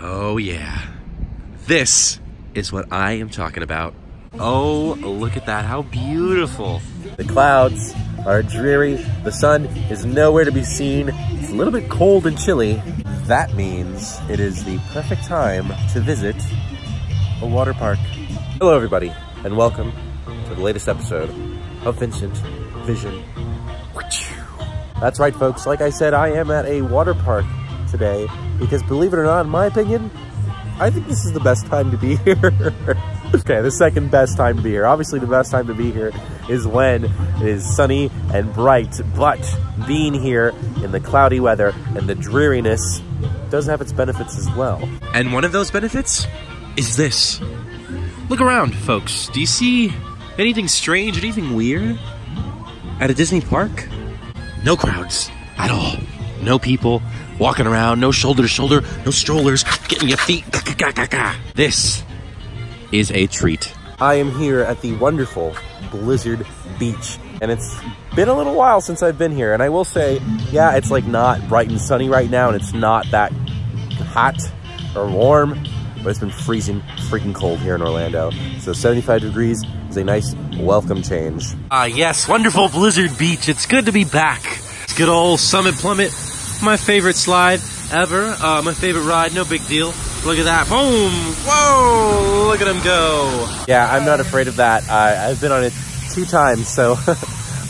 Oh yeah, this is what I am talking about. Oh, look at that, how beautiful. The clouds are dreary, the sun is nowhere to be seen, it's a little bit cold and chilly. That means it is the perfect time to visit a water park. Hello everybody, and welcome to the latest episode of Vincent Vision. That's right folks, like I said, I am at a water park today because believe it or not, in my opinion, I think this is the best time to be here. Okay, the second best time to be here. Obviously the best time to be here is when it is sunny and bright, but being here in the cloudy weather and the dreariness does have its benefits as well. And one of those benefits is this. Look around, folks. Do you see anything strange, anything weird at a Disney park? No crowds at all. No people walking around, no shoulder to shoulder, no strollers, getting your feet. This is a treat. I am here at the wonderful Blizzard Beach, and it's been a little while since I've been here, and I will say, yeah, it's like not bright and sunny right now, and it's not that hot or warm, but it's been freezing freaking cold here in Orlando. So 75 degrees is a nice welcome change. Yes, wonderful Blizzard Beach. It's good to be back. It's good old Summit Plummet. My favorite slide ever. My favorite ride, no big deal. Look at that, boom! Whoa, look at him go. Yeah, I'm not afraid of that. I've been on it 2 times, so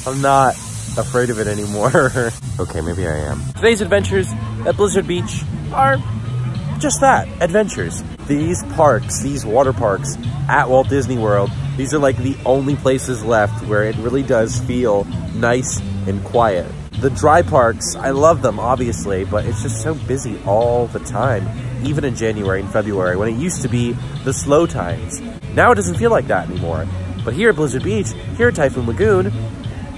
I'm not afraid of it anymore. Okay, maybe I am. Today's adventures at Blizzard Beach are just that, adventures. These parks, these water parks at Walt Disney World, these are like the only places left where it really does feel nice and quiet. The dry parks, I love them, obviously, but it's just so busy all the time, even in January and February, when it used to be the slow times. Now it doesn't feel like that anymore. But here at Blizzard Beach, here at Typhoon Lagoon,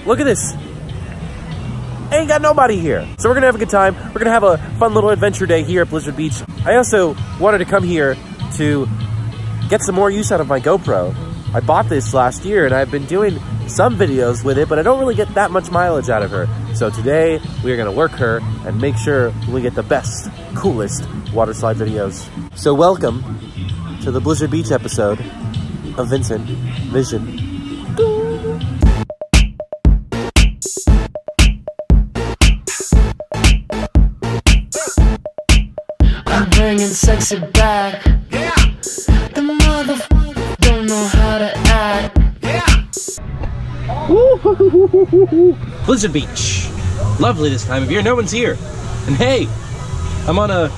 look at this. Ain't got nobody here. So we're gonna have a good time. We're gonna have a fun little adventure day here at Blizzard Beach. I also wanted to come here to get some more use out of my GoPro. I bought this last year and I've been doing some videos with it, but I don't really get that much mileage out of her. So today we are gonna work her and make sure we get the best, coolest water slide videos. So welcome to the Blizzard Beach episode of Vincent Vision. I'm bringing sexy back. Yeah. The motherfucker don't know how to act. Blizzard Beach. Lovely this time of year. No one's here. And hey, I'm on a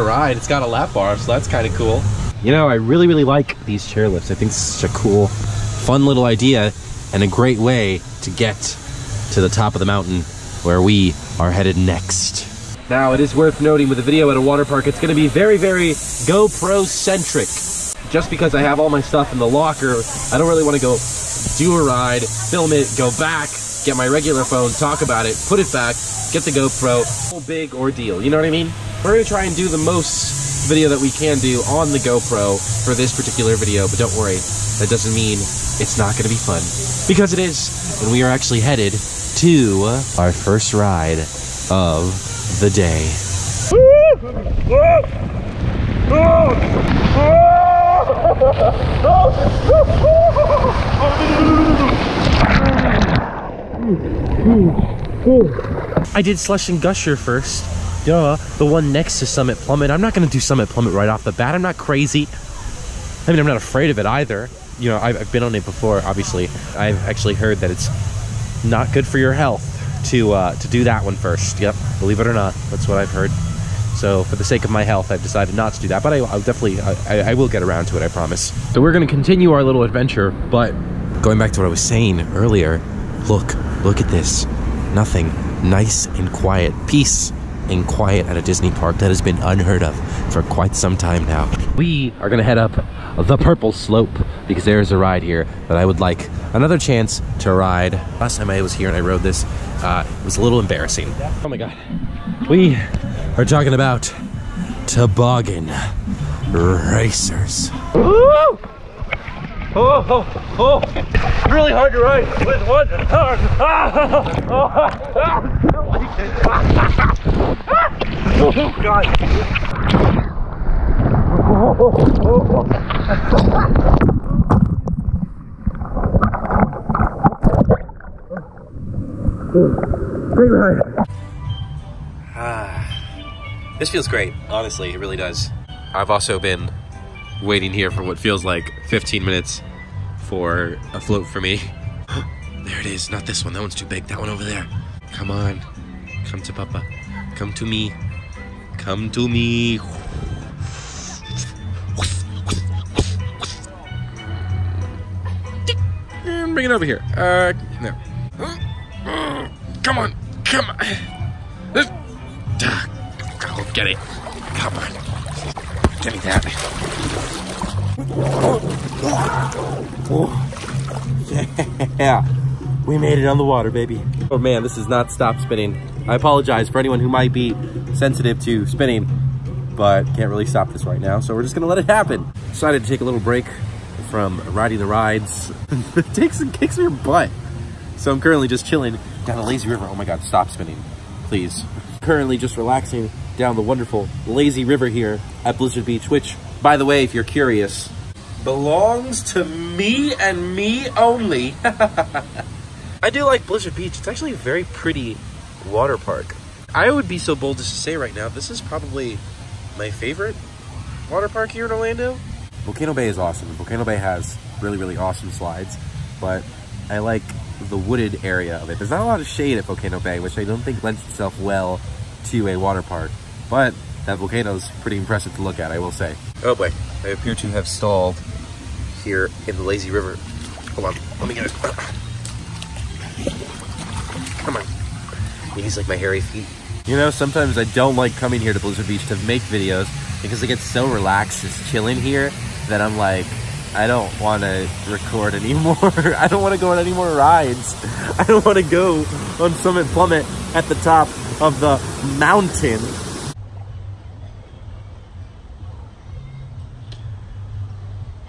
ride. It's got a lap bar, so that's kind of cool. You know, I really like these chairlifts. I think it's such a cool, fun little idea and a great way to get to the top of the mountain where we are headed next. Now, it is worth noting with a video at a water park, it's going to be very GoPro-centric. Just because I have all my stuff in the locker, I don't really want to go do a ride, film it, go back, get my regular phone, talk about it, put it back, get the GoPro. Whole big ordeal, you know what I mean? We're going to try and do the most video that we can do on the GoPro for this particular video, but don't worry, that doesn't mean it's not going to be fun. Because it is, and we are actually headed to our first ride of the day. I did Slush and Gusher first. Duh, the one next to Summit Plummet. I'm not gonna do Summit Plummet right off the bat. I'm not crazy. I mean, I'm not afraid of it either. You know, I've been on it before, obviously. I've actually heard that it's not good for your health to do that one first. Yep, believe it or not, that's what I've heard. So for the sake of my health, I've decided not to do that, but I'll definitely, I will get around to it, I promise. So we're gonna continue our little adventure, but going back to what I was saying earlier, look at this. Nothing. Nice and quiet. Peace and quiet at a Disney park that has been unheard of for quite some time now. We are gonna head up the Purple Slope because there's a ride here that I would like another chance to ride. Last time I was here and I rode this, it was a little embarrassing. Oh my God. We are talking about toboggan racers. Woo! Oh, really hard to ride with one arm. Oh, God. Great ride. This feels great, honestly, it really does. I've also been waiting here for what feels like 15 minutes for a float for me. There it is, not this one, that one's too big, that one over there. Come on, come to Papa, come to me, come to me. Bring it over here, no. Come on, come on. Go get it, come on. Give me that. Yeah, we made it on the water, baby. Oh man, this is not stop spinning. I apologize for anyone who might be sensitive to spinning, but can't really stop this right now, so we're just gonna let it happen. Decided to take a little break from riding the rides. It kicks your butt. So I'm currently just chilling down the lazy river. Oh my God, stop spinning, please. Currently just relaxing down the wonderful lazy river here at Blizzard Beach, which, by the way, if you're curious, belongs to me and me only. I do like Blizzard Beach. It's actually a very pretty water park. I would be so bold as to say right now, this is probably my favorite water park here in Orlando. Volcano Bay is awesome. Volcano Bay has really, really awesome slides, but I like the wooded area of it. There's not a lot of shade at Volcano Bay, which I don't think lends itself well to a water park, but that volcano's pretty impressive to look at, I will say. Oh boy, I appear to have stalled here in the lazy river. Hold on, let me get it. Come on. These like my hairy feet. You know, sometimes I don't like coming here to Blizzard Beach to make videos because I get so relaxed just chilling here that I'm like, I don't want to record anymore. I don't want to go on any more rides. I don't want to go on Summit Plummet at the top of the mountain.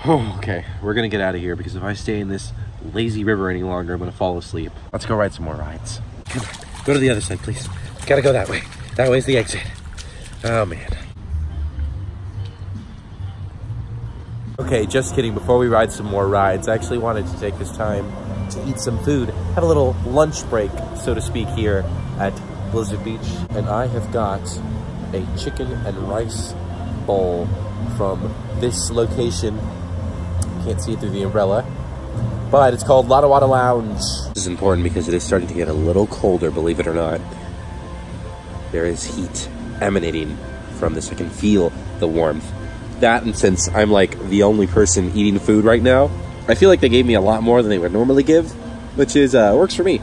Oh, okay, we're gonna get out of here because if I stay in this lazy river any longer, I'm gonna fall asleep. Let's go ride some more rides. Come on, go to the other side, please. Gotta go that way. That way's the exit. Oh, man. Okay, just kidding. Before we ride some more rides, I actually wanted to take this time to eat some food, have a little lunch break, so to speak, here at Blizzard Beach. And I have got a chicken and rice bowl from this location. Can't see it through the umbrella, but it's called Lotta Wada Lounge. This is important because it is starting to get a little colder, believe it or not. There is heat emanating from this. I can feel the warmth. That, and since I'm like the only person eating food right now, I feel like they gave me a lot more than they would normally give, which is works for me.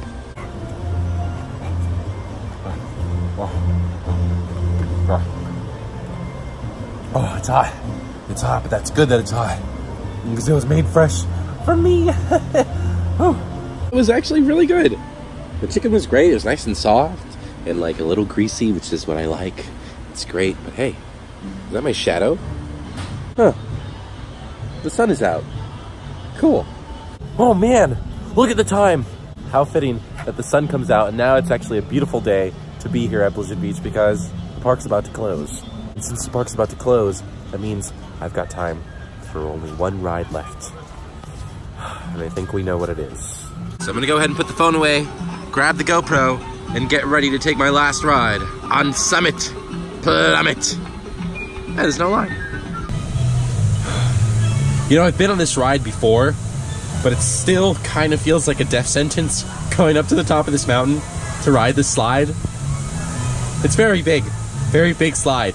Oh, it's hot. It's hot, but that's good that it's hot because it was made fresh for me. It was actually really good. The chicken was great. It was nice and soft and like a little greasy, which is what I like. It's great, but hey, is that my shadow? Huh. The sun is out. Cool. Oh man, look at the time. How fitting that the sun comes out and now it's actually a beautiful day to be here at Blizzard Beach because the park's about to close. And since the park's about to close, that means I've got time for only one ride left. And I think we know what it is. So I'm gonna go ahead and put the phone away, grab the GoPro, and get ready to take my last ride on Summit Plummet. That is no lie. You know, I've been on this ride before, but it still kind of feels like a death sentence going up to the top of this mountain to ride this slide. It's very big slide.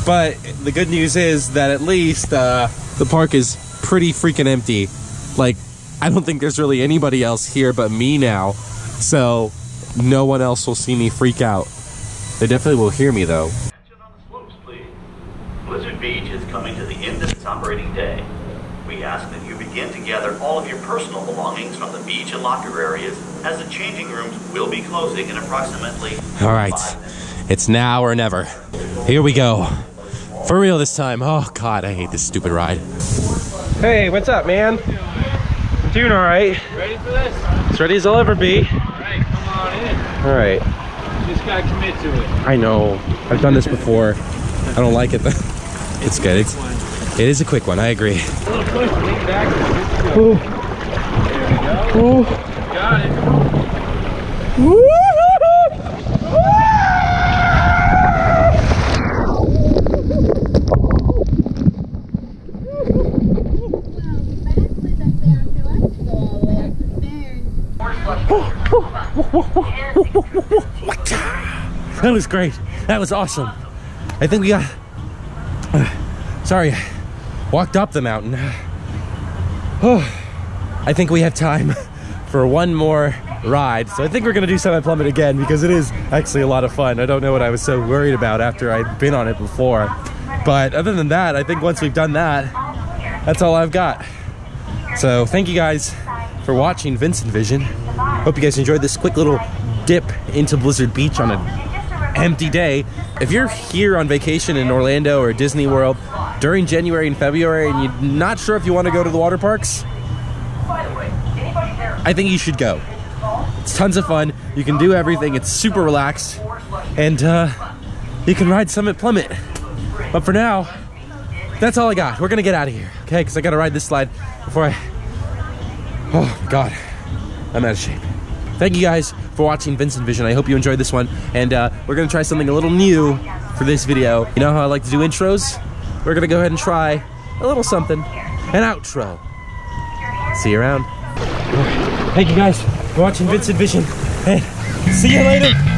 But the good news is that at least the park is pretty freaking empty. Like, I don't think there's really anybody else here but me now, so no one else will see me freak out. They definitely will hear me though. Attention on the slopes, please. Blizzard Beach is coming to the end of its operating day. We ask that you begin to gather all of your personal belongings from the beach and locker areas, as the changing rooms will be closing in approximately 5 minutes. It's now or never. Here we go. For real this time. Oh God, I hate this stupid ride. Hey, what's up, man? I'm doing all right. Ready for this? As ready as I'll ever be. All right, come on in. All right. You just gotta commit to it. I know. I've done this before. I don't like it though. It's good. It is a quick one. I agree. A little closer, lean back. There we go. Got it. That was great. That was awesome. I think we got... sorry, walked up the mountain. I think we have time for one more ride. So I think we're gonna do Summit Plummet again because it is actually a lot of fun. I don't know what I was so worried about after I'd been on it before. But other than that, I think once we've done that, that's all I've got. So thank you guys for watching Vincent Vision. Hope you guys enjoyed this quick little dip into Blizzard Beach on an empty day. If you're here on vacation in Orlando or Disney World during January and February and you're not sure if you want to go to the water parks, I think you should go. It's tons of fun. You can do everything. It's super relaxed. And you can ride Summit Plummet. But for now, that's all I got. We're gonna get out of here, okay? Because I gotta ride this slide before I... oh my God, I'm out of shape. Thank you guys for watching Vincent Vision. I hope you enjoyed this one. And we're gonna try something a little new for this video. You know how I like to do intros? We're gonna go ahead and try a little something, an outro. See you around. Thank you guys for watching Vincent Vision, and see you later.